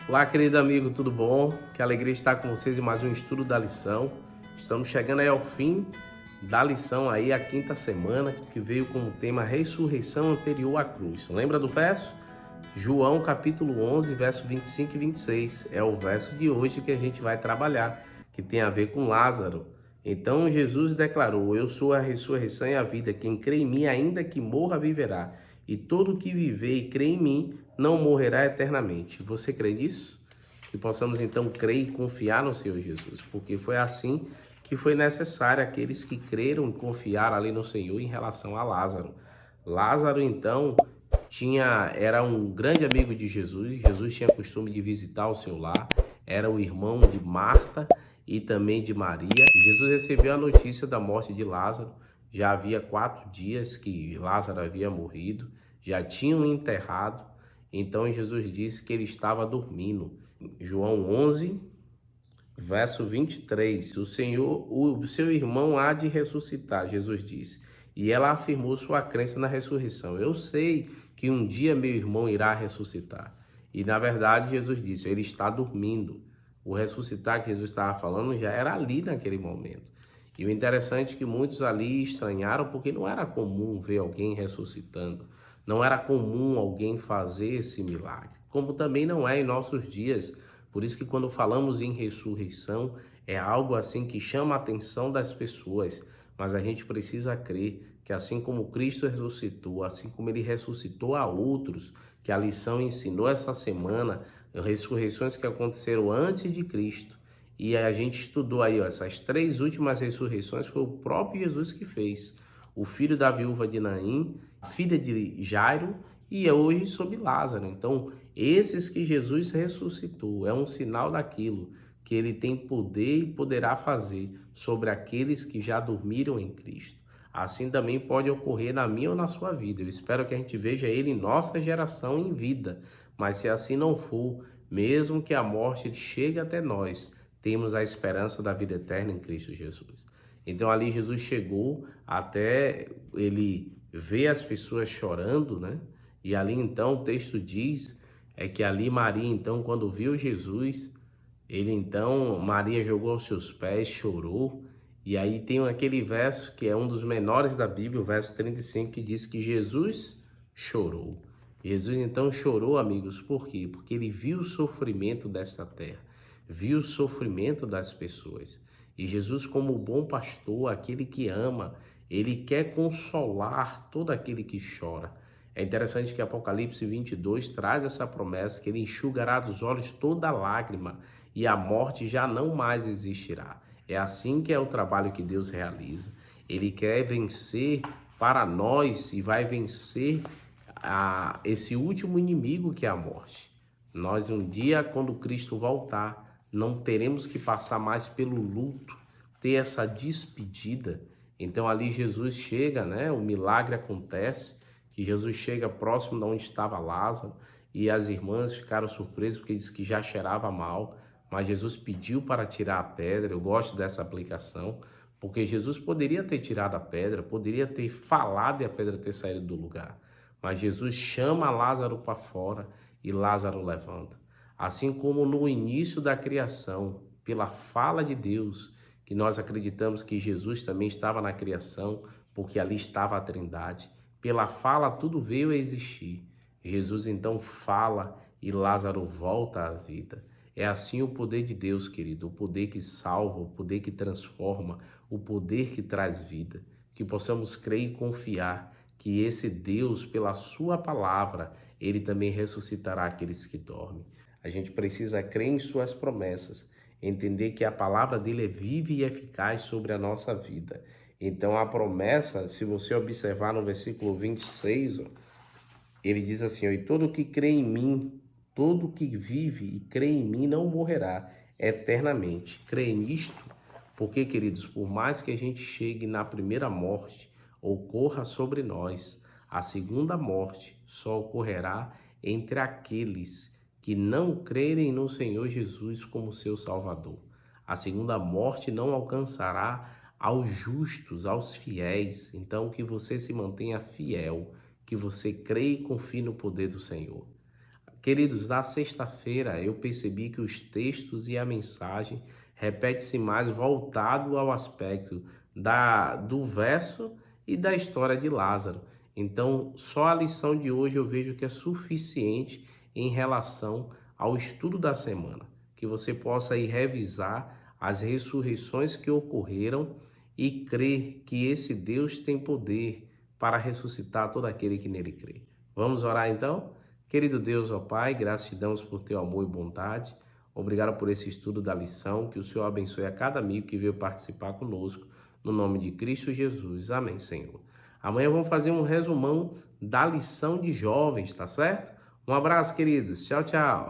Olá, querido amigo, tudo bom? Que alegria estar com vocês em mais um estudo da lição. Estamos chegando aí ao fim da lição aí, a quinta semana, que veio como tema ressurreição anterior à cruz. Lembra do verso? João capítulo 11, verso 25 e 26. É o verso de hoje que a gente vai trabalhar, que tem a ver com Lázaro. Então Jesus declarou: Eu sou a ressurreição e a vida. Quem crê em mim, ainda que morra, viverá. E todo que viver e crê em mim, não morrerá eternamente. Você crê nisso? Que possamos então crer e confiar no Senhor Jesus, porque foi assim que foi necessário aqueles que creram e confiaram ali no Senhor em relação a Lázaro. Lázaro então era um grande amigo de Jesus. Jesus tinha costume de visitar o seu lar. Era o irmão de Marta e também de Maria. E Jesus recebeu a notícia da morte de Lázaro. Já havia 4 dias que Lázaro havia morrido. Já tinham enterrado. Então Jesus disse que ele estava dormindo. João 11, verso 23. O seu irmão há de ressuscitar, Jesus disse. E ela afirmou sua crença na ressurreição. Eu sei que um dia meu irmão irá ressuscitar. E na verdade Jesus disse, ele está dormindo. O ressuscitar que Jesus estava falando já era ali naquele momento. E o interessante é que muitos ali estranharam porque não era comum ver alguém ressuscitando. Não era comum alguém fazer esse milagre. Como também não é em nossos dias. Por isso que quando falamos em ressurreição, é algo assim que chama a atenção das pessoas. Mas a gente precisa crer que assim como Cristo ressuscitou, assim como ele ressuscitou a outros, que a lição ensinou essa semana, ressurreições que aconteceram antes de Cristo. E a gente estudou aí, ó, essas 3 últimas ressurreições foi o próprio Jesus que fez. O filho da viúva de Naim, a filha de Jairo e hoje sobre Lázaro. Então, esses que Jesus ressuscitou é um sinal daquilo que ele tem poder e poderá fazer sobre aqueles que já dormiram em Cristo. Assim também pode ocorrer na minha ou na sua vida. Eu espero que a gente veja ele em nossa geração em vida. Mas se assim não for, mesmo que a morte chegue até nós, temos a esperança da vida eterna em Cristo Jesus. Então ali Jesus chegou até ele ver as pessoas chorando, né? E ali então o texto diz que ali Maria então quando viu Jesus, Maria jogou aos seus pés, chorou. E aí tem aquele verso que é um dos menores da Bíblia, o verso 35, que diz que Jesus chorou. Jesus então chorou, amigos, por quê? Porque ele viu o sofrimento desta terra, viu o sofrimento das pessoas. E Jesus, como o bom pastor, aquele que ama, ele quer consolar todo aquele que chora. É interessante que Apocalipse 22 traz essa promessa que ele enxugará dos olhos toda lágrima e a morte já não mais existirá. É assim que é o trabalho que Deus realiza. Ele quer vencer para nós e vai vencer esse último inimigo que é a morte. Nós um dia, quando Cristo voltar, não teremos que passar mais pelo luto, ter essa despedida. Então ali Jesus chega, né? O milagre acontece, que Jesus chega próximo de onde estava Lázaro e as irmãs ficaram surpresas porque disse que já cheirava mal, mas Jesus pediu para tirar a pedra. Eu gosto dessa aplicação, porque Jesus poderia ter tirado a pedra, poderia ter falado e a pedra ter saído do lugar. Mas Jesus chama Lázaro para fora e Lázaro levanta. Assim como no início da criação, pela fala de Deus, que nós acreditamos que Jesus também estava na criação, porque ali estava a Trindade. Pela fala tudo veio a existir. Jesus então fala e Lázaro volta à vida. É assim o poder de Deus, querido, o poder que salva, o poder que transforma, o poder que traz vida. Que possamos crer e confiar que esse Deus, pela sua palavra, ele também ressuscitará aqueles que dormem. A gente precisa crer em suas promessas, entender que a palavra dele é viva e eficaz sobre a nossa vida. Então a promessa, se você observar no versículo 26, ó, ele diz assim, ó, e todo que crê em mim, todo que vive e crê em mim não morrerá eternamente. Crê nisto, porque, queridos, por mais que a gente chegue na primeira morte, ocorra sobre nós, a segunda morte só ocorrerá entre aqueles que não crerem no Senhor Jesus como seu Salvador. A segunda morte não alcançará aos justos, aos fiéis. Então, que você se mantenha fiel, que você creia e confie no poder do Senhor. Queridos, na sexta-feira eu percebi que os textos e a mensagem repete-se mais voltado ao aspecto do verso e da história de Lázaro. Então, só a lição de hoje eu vejo que é suficiente em relação ao estudo da semana, que você possa ir revisar as ressurreições que ocorreram e crer que esse Deus tem poder para ressuscitar todo aquele que nele crê. Vamos orar então? Querido Deus, ó Pai, graças te damos por teu amor e bondade. Obrigado por esse estudo da lição. Que o Senhor abençoe a cada amigo que veio participar conosco. No nome de Cristo Jesus. Amém, Senhor. Amanhã vamos fazer um resumão da lição de jovens, tá certo? Um abraço, queridos. Tchau, tchau.